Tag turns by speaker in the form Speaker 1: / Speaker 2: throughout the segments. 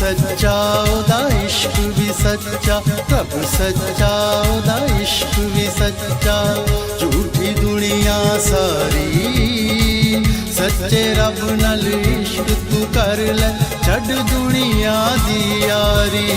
Speaker 1: सच्चा ओदा इश्क भी सच्चा, रब सच्चा ओदा इश्क भी सच्चा। झूठी दुनिया सारी सच्चे रब नाल इश्क तू कर ले, छड़ दुनिया दी यारी।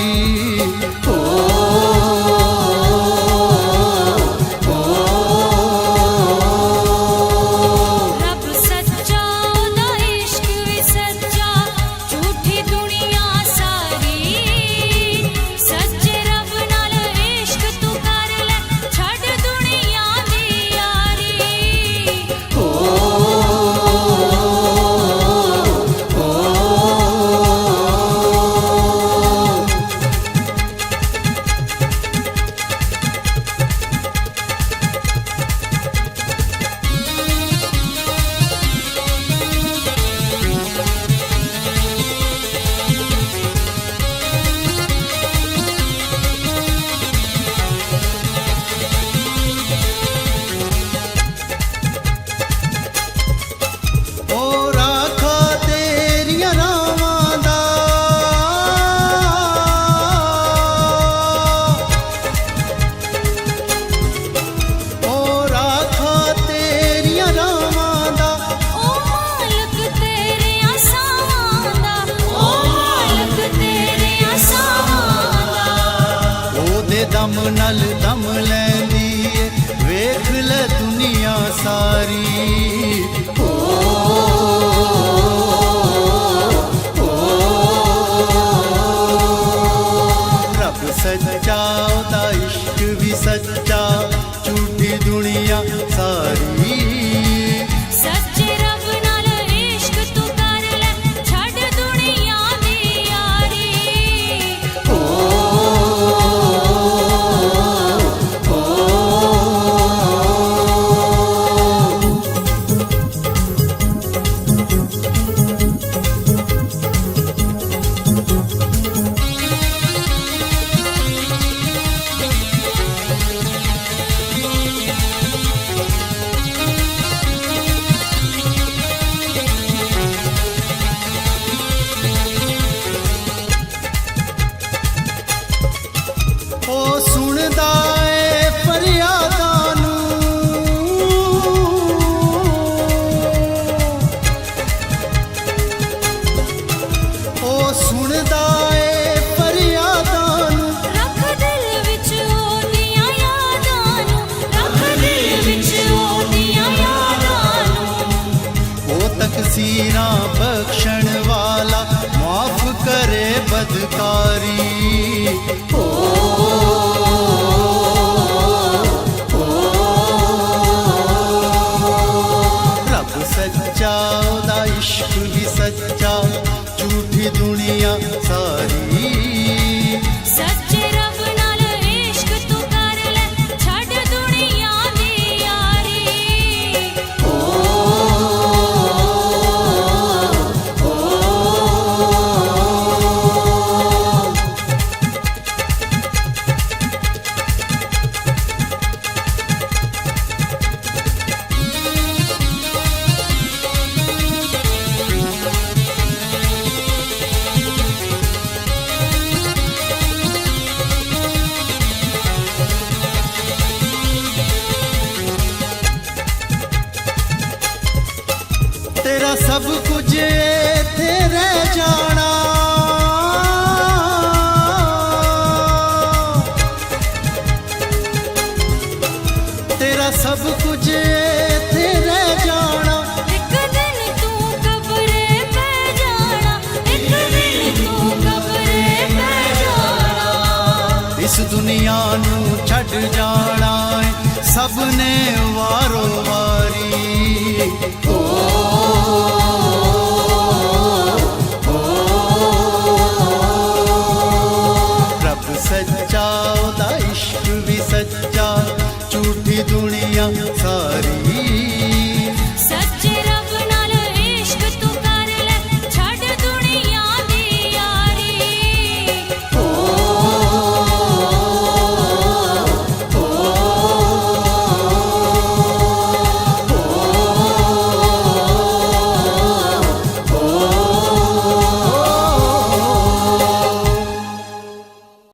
Speaker 1: दम नल दम लैंदी ए, वेख ले दुनिया सारी। रब सच्चा ओदा इश्क भी सच्चा, झूठी दुनिया सारी। सुनदा ए फरियादां नूं, ओ सुनदा ए फरियादां नूं।
Speaker 2: रख दिल विच ओदियां यादां नूं, रख दिल विच ओदियां यादां नूं।
Speaker 1: ओ तकसीरां बख्शण वाला माफ करे बदकारी। सच्चा ओदा इश्क भी सच्चा, झूठी दुनिया सारी।
Speaker 2: सच्चे रब नाल इश्क तू कर ले, छड़ दुनिया दी यारी।
Speaker 1: तेरा सब कुछ इत्थे रह जाना, तेरा सब कुछ इत्थे रह जाना।
Speaker 2: एक दिन तू कब्रे पे जाना, एक दिन तू कब्रे पे जाना।
Speaker 1: इस दुनिया नू छड़ जाना है सबने वारो वारी। रब सच्चा ओदा इश्क भी सच्चा, झूठी दुनिया